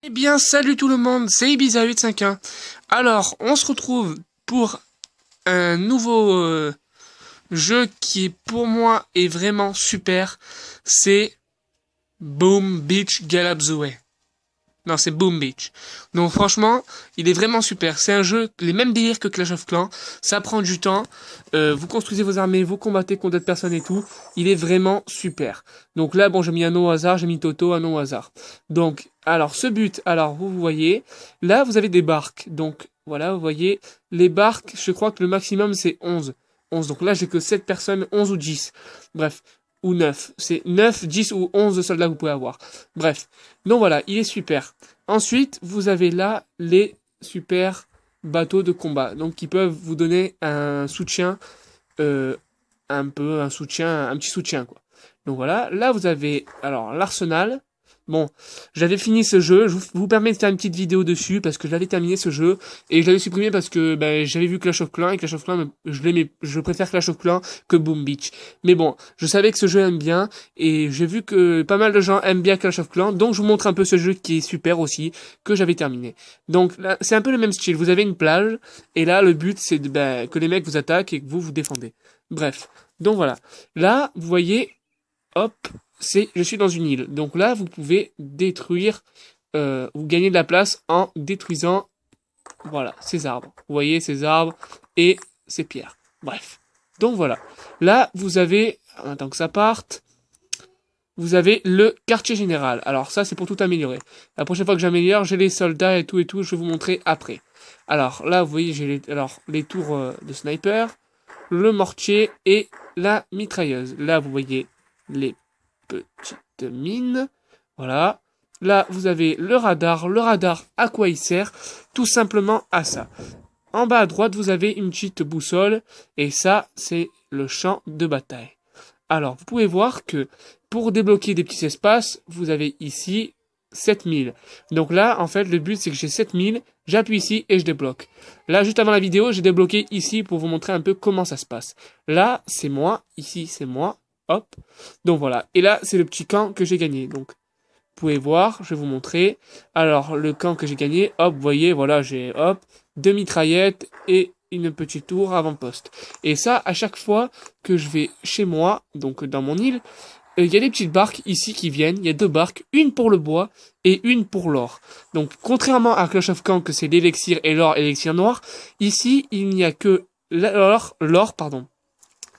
Eh bien, salut tout le monde, c'est Ibiza851. Alors, on se retrouve pour un nouveau jeu qui, pour moi, est vraiment super. C'est Boom Beach Galapagos. Non, c'est Boom Beach. Donc franchement, il est vraiment super. C'est un jeu, les mêmes délires que Clash of Clans. Ça prend du temps. Vous construisez vos armées, vous combattez contre d'autres personnes et tout. Il est vraiment super. Donc là, bon, j'ai mis un nom au hasard, j'ai mis Toto, un nom au hasard. Donc, alors, ce but, alors, vous voyez, là, vous avez des barques. Donc, voilà, vous voyez, les barques, je crois que le maximum, c'est 11. 11. Donc là, j'ai que 7 personnes, 11 ou 10. Bref, ou 9. C'est 9, 10 ou 11 soldats que vous pouvez avoir. Bref. Donc voilà, il est super. Ensuite, vous avez là les super bateaux de combat. Donc qui peuvent vous donner un soutien, un petit soutien quoi. Donc voilà, là vous avez alors l'arsenal. Bon, j'avais fini ce jeu, je vous permets de faire une petite vidéo dessus parce que je l'avais terminé ce jeu et je l'avais supprimé parce que j'avais vu Clash of Clans et Clash of Clans, je préfère Clash of Clans que Boom Beach. Mais bon, je savais que ce jeu aime bien et j'ai vu que pas mal de gens aiment bien Clash of Clans, donc je vous montre un peu ce jeu qui est super aussi, que j'avais terminé. Donc là, c'est un peu le même style, vous avez une plage et là le but c'est que les mecs vous attaquent et que vous vous défendez. Bref, donc voilà. Là, vous voyez, hop, je suis dans une île. Donc là, vous pouvez détruire, vous gagnez de la place en détruisant, voilà, ces arbres. Vous voyez, ces arbres et ces pierres. Bref. Donc voilà. Là, vous avez, en attendant que ça parte, vous avez le quartier général. Alors ça, c'est pour tout améliorer. La prochaine fois que j'améliore, j'ai les soldats et tout, je vais vous montrer après. Alors là, vous voyez, j'ai les tours de sniper, le mortier et la mitrailleuse. Là, vous voyez les petites mines. Voilà. Là, vous avez le radar. Le radar, à quoi il sert? Tout simplement à ça. En bas à droite, vous avez une petite boussole. Et ça, c'est le champ de bataille. Alors, vous pouvez voir que pour débloquer des petits espaces, vous avez ici 7000. Donc là, en fait, le but, c'est que j'ai 7000, j'appuie ici et je débloque. Là, juste avant la vidéo, j'ai débloqué ici pour vous montrer un peu comment ça se passe. Là, c'est moi, ici, c'est moi, hop. Donc voilà. Et là, c'est le petit camp que j'ai gagné. Donc, vous pouvez voir, je vais vous montrer. Alors, le camp que j'ai gagné, hop, vous voyez, voilà, j'ai, hop, 2 mitraillettes et une petite tour avant-poste. Et ça, à chaque fois que je vais chez moi, donc dans mon île, il y a des petites barques ici qui viennent. Il y a 2 barques, une pour le bois et une pour l'or. Donc, contrairement à Clash of Clans, que c'est l'élixir et l'or et l'élixir noir, ici, il n'y a que l'or, pardon,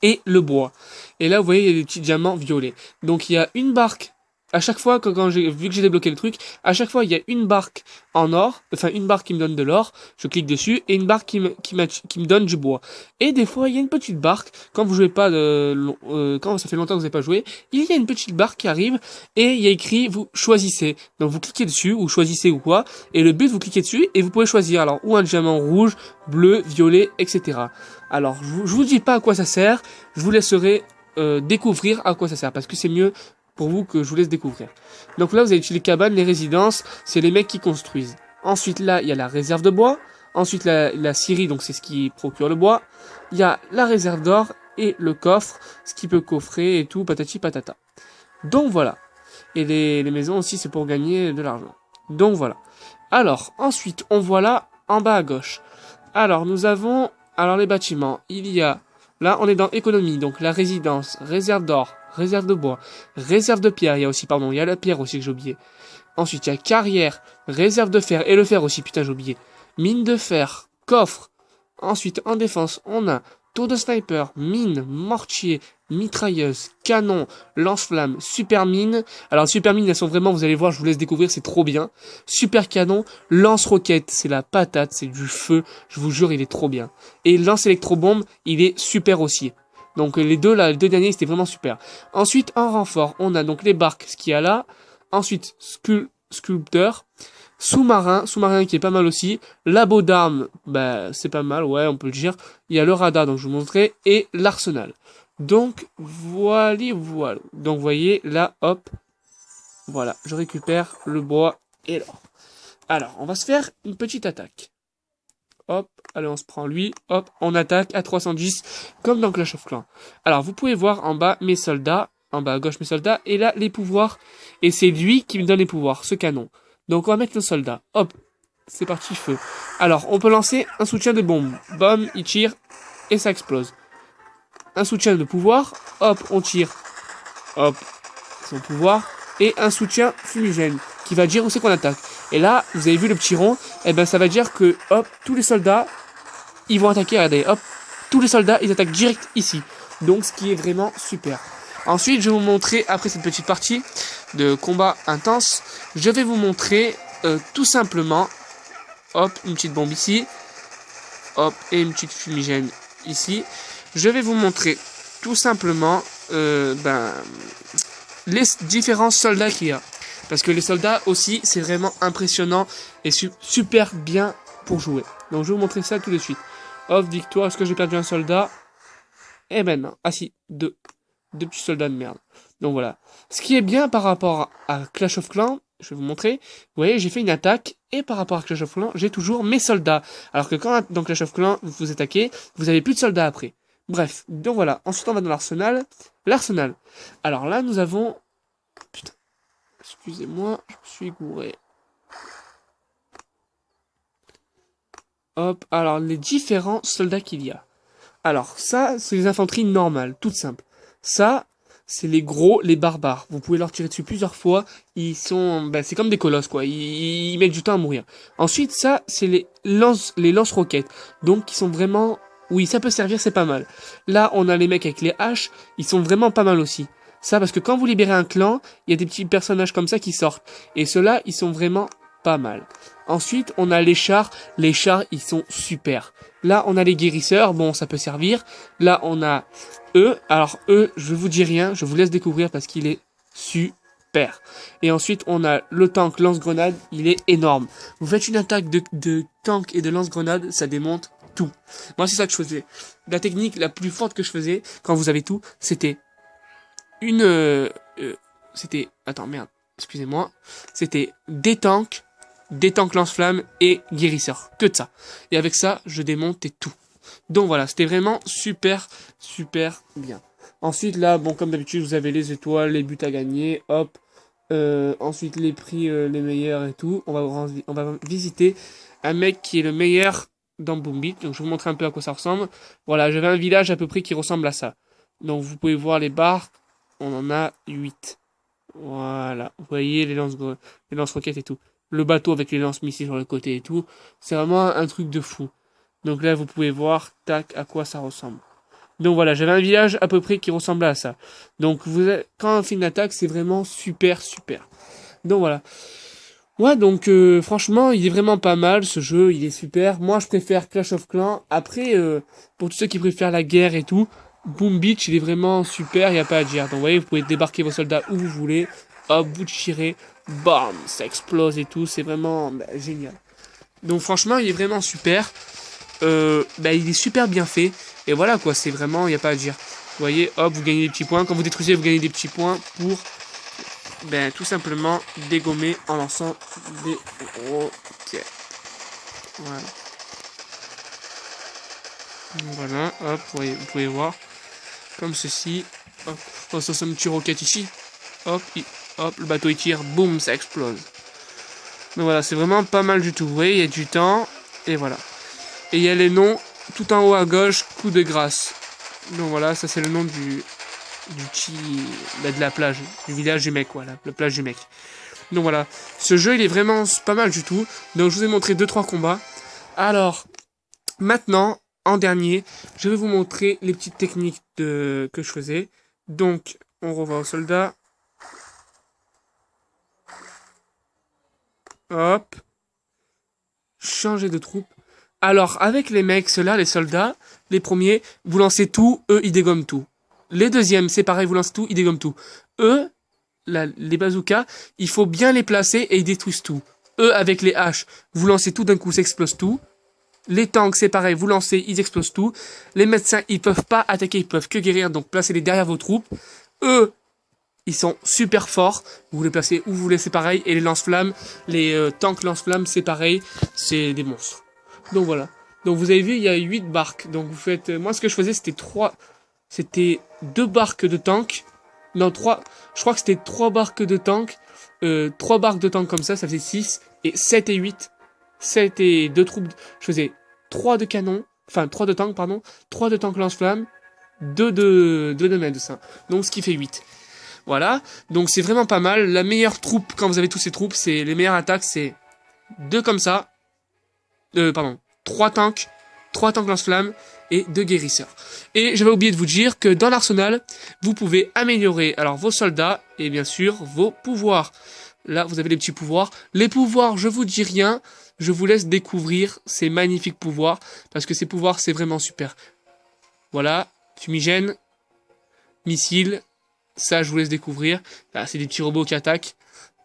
et le bois. Et là, vous voyez, il y a des petits diamants violets. Donc, il y a une barque. À chaque fois, quand vu que j'ai débloqué le truc, à chaque fois, il y a une barque en or, enfin, une barque qui me donne de l'or, je clique dessus, et une barque qui me donne du bois. Et des fois, il y a une petite barque, quand vous jouez pas quand ça fait longtemps que vous n'avez pas joué, il y a une petite barque qui arrive, et il y a écrit, vous choisissez. Donc, vous cliquez dessus, ou choisissez ou quoi, et le but, vous cliquez dessus, et vous pouvez choisir, alors, ou un diamant rouge, bleu, violet, etc. Alors, je vous dis pas à quoi ça sert, je vous laisserai découvrir à quoi ça sert, parce que c'est mieux pour vous que je vous laisse découvrir. Donc là, vous avez les cabanes, les résidences, c'est les mecs qui construisent. Ensuite, là, il y a la réserve de bois. Ensuite, la scierie, donc c'est ce qui procure le bois. Il y a la réserve d'or et le coffre, ce qui peut coffrer et tout, patati patata. Donc voilà. Et les maisons aussi, c'est pour gagner de l'argent. Donc voilà. Alors, ensuite, on voit là, en bas à gauche. Alors, nous avons, alors les bâtiments. Il y a, là, on est dans économie, donc la résidence, réserve d'or, réserve de bois, réserve de pierre, il y a aussi, pardon, il y a la pierre aussi que j'ai oublié. Ensuite, il y a carrière, réserve de fer, et le fer aussi, putain, j'ai oublié. Mine de fer, coffre. Ensuite, en défense, on a tour de sniper, mine, mortier, mitrailleuse, canon, lance-flamme, super mine. Alors, super mine, elles sont vraiment, vous allez voir, je vous laisse découvrir, c'est trop bien. Super canon, lance-roquette, c'est la patate, c'est du feu, je vous jure, il est trop bien. Et lance-électrobombe, il est super aussi. Donc les deux là, les deux derniers, c'était vraiment super. Ensuite, en renfort, on a donc les barques, ce qu'il y a là. Ensuite, sculpteur. Sous-marin qui est pas mal aussi. Labo d'armes, c'est pas mal, ouais, on peut le dire. Il y a le radar, donc je vous montrerai, et l'arsenal. Donc, voilà. Donc, vous voyez, là, hop, voilà, je récupère le bois et l'or. Alors, on va se faire une petite attaque. Hop, allez, on se prend lui, hop, on attaque à 310, comme dans Clash of Clans. Alors, vous pouvez voir en bas mes soldats, en bas à gauche mes soldats, et là, les pouvoirs, et c'est lui qui me donne les pouvoirs, ce canon. Donc on va mettre le soldat. Hop, c'est parti, feu. Alors, on peut lancer un soutien de bombe. Bam, il tire et ça explose. Un soutien de pouvoir. Hop, on tire. Hop, son pouvoir. Et un soutien fumigène qui va dire où c'est qu'on attaque. Et là, vous avez vu le petit rond. Et ben ça va dire que, hop, tous les soldats, ils vont attaquer. Regardez, hop, tous les soldats, ils attaquent direct ici. Donc, ce qui est vraiment super. Ensuite, je vais vous montrer, après cette petite partie de combat intense, je vais vous montrer tout simplement, hop, une petite bombe ici, hop, et une petite fumigène ici. Je vais vous montrer tout simplement les différents soldats qu'il y a. Parce que les soldats aussi, c'est vraiment impressionnant et super bien pour jouer. Donc, je vais vous montrer ça tout de suite. Hop, victoire, est-ce que j'ai perdu un soldat? Eh ben non, ah si, deux petits soldats de merde. Donc voilà. Ce qui est bien par rapport à Clash of Clans, je vais vous montrer. Vous voyez, j'ai fait une attaque, et par rapport à Clash of Clans, j'ai toujours mes soldats. Alors que quand dans Clash of Clans, vous attaquez, vous avez plus de soldats après. Bref, donc voilà. Ensuite, on va dans l'arsenal. L'arsenal. Alors là, nous avons... Putain. Excusez-moi, je me suis gouré. Hop, alors les différents soldats qu'il y a. Alors ça, c'est les infanteries normales, toutes simples. Ça, c'est les gros, les barbares. Vous pouvez leur tirer dessus plusieurs fois. Ils sont, c'est comme des colosses, quoi. Ils mettent du temps à mourir. Ensuite, ça, c'est les lance-roquettes. Donc, qui sont vraiment... Oui, ça peut servir, c'est pas mal. Là, on a les mecs avec les haches. Ils sont vraiment pas mal aussi. Ça, parce que quand vous libérez un clan, il y a des petits personnages comme ça qui sortent. Et ceux-là, ils sont vraiment pas mal. Ensuite, on a les chars. Les chars, ils sont super. Là, on a les guérisseurs. Bon, ça peut servir. Là, on a eux. Alors, eux, je vous dis rien. Je vous laisse découvrir parce qu'il est super. Et ensuite, on a le tank lance-grenade. Il est énorme. Vous faites une attaque de tank et de lance-grenade, ça démonte tout. Moi, c'est ça que je faisais. La technique la plus forte que je faisais, quand vous avez tout, c'était attends, merde. Excusez-moi. C'était des tanks lance-flammes et guérisseurs. Que de ça. Et avec ça, je démontais tout. Donc voilà, c'était vraiment super, super bien. Ensuite, là, bon, comme d'habitude, vous avez les étoiles, les buts à gagner, hop. Ensuite, les prix, les meilleurs et tout. On va visiter un mec qui est le meilleur dans Boom Beach. Donc, je vais vous montrer un peu à quoi ça ressemble. Voilà, j'avais un village à peu près qui ressemble à ça. Donc, vous pouvez voir les barres. On en a 8. Voilà. Vous voyez les lance-roquettes et tout. Le bateau avec les lance-missiles sur le côté et tout. C'est vraiment un truc de fou. Donc là, vous pouvez voir, tac, à quoi ça ressemble. Donc voilà, j'avais un village à peu près qui ressemblait à ça. Donc quand on fait une attaque, c'est vraiment super, super. Donc voilà. Ouais, donc franchement, il est vraiment pas mal ce jeu, il est super. Moi, je préfère Clash of Clans. Après, pour tous ceux qui préfèrent la guerre et tout, Boom Beach, il est vraiment super, il n'y a pas à dire. Donc vous voyez, vous pouvez débarquer vos soldats où vous voulez. Hop, vous tirez, bam, ça explose et tout. C'est vraiment génial. Donc franchement, il est vraiment super. Il est super bien fait. Et voilà quoi, c'est vraiment, il n'y a pas à dire. Vous voyez, hop, vous gagnez des petits points. Quand vous détruisez, vous gagnez des petits points pour, tout simplement, dégommer en lançant des roquettes. Voilà. Voilà, hop, vous pouvez voir. Comme ceci. Hop, on lance un petit roquette ici. Hop, hop, le bateau il tire, boum, ça explose. Donc voilà, c'est vraiment pas mal du tout. Vous voyez, il y a du temps. Et voilà. Et il y a les noms tout en haut à gauche, coup de grâce. Donc voilà, ça c'est le nom de la plage, du village du mec, voilà, la plage du mec. Donc voilà, ce jeu il est vraiment pas mal du tout. Donc je vous ai montré 2-3 combats. Alors, maintenant, en dernier, je vais vous montrer les petites techniques que je faisais. Donc, on revoit au soldat. Hop. Changer de troupe. Alors, avec les mecs, ceux-là, les soldats, les premiers, vous lancez tout, eux, ils dégomment tout. Les deuxièmes, c'est pareil, vous lancez tout, ils dégomment tout. Eux, les bazookas, il faut bien les placer et ils détruisent tout. Eux, avec les haches, vous lancez tout d'un coup, ça explose tout. Les tanks, c'est pareil, vous lancez, ils explosent tout. Les médecins, ils peuvent pas attaquer, ils peuvent que guérir, donc placez-les derrière vos troupes. Eux, ils sont super forts, vous les placez où vous voulez, c'est pareil. Et les lance-flammes, les tanks lance-flammes, c'est pareil, c'est des monstres. Donc voilà. Donc vous avez vu, il y a 8 barques. Donc vous faites... moi, ce que je faisais, c'était 2 barques de tank. Non, 3... Je crois que c'était 3 barques de tank 3 barques de tank comme ça faisait 6, et 7 et 8, 7 et 2 troupes, je faisais 3 de canons, enfin 3 de tanks, pardon, 3 de tanks lance-flammes, 2 de médecins, donc ce qui fait 8. Voilà, donc c'est vraiment pas mal. La meilleure troupe, quand vous avez tous ces troupes, c'est les meilleures attaques, c'est 2 comme ça, 3 tanks lance-flammes et 2 guérisseurs. Et j'avais oublié de vous dire que dans l'arsenal, vous pouvez améliorer alors vos soldats et bien sûr vos pouvoirs. Là, vous avez les petits pouvoirs. Les pouvoirs, je vous dis rien, je vous laisse découvrir ces magnifiques pouvoirs, parce que ces pouvoirs, c'est vraiment super. Voilà, fumigène, missile, ça, je vous laisse découvrir. Là, c'est des petits robots qui attaquent.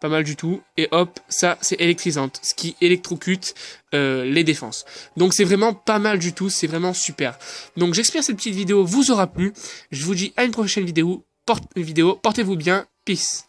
Pas mal du tout. Et hop, ça, c'est électrisante, ce qui électrocute les défenses. Donc, c'est vraiment pas mal du tout. C'est vraiment super. Donc, j'espère que cette petite vidéo vous aura plu. Je vous dis à une prochaine vidéo. Portez-vous bien. Peace.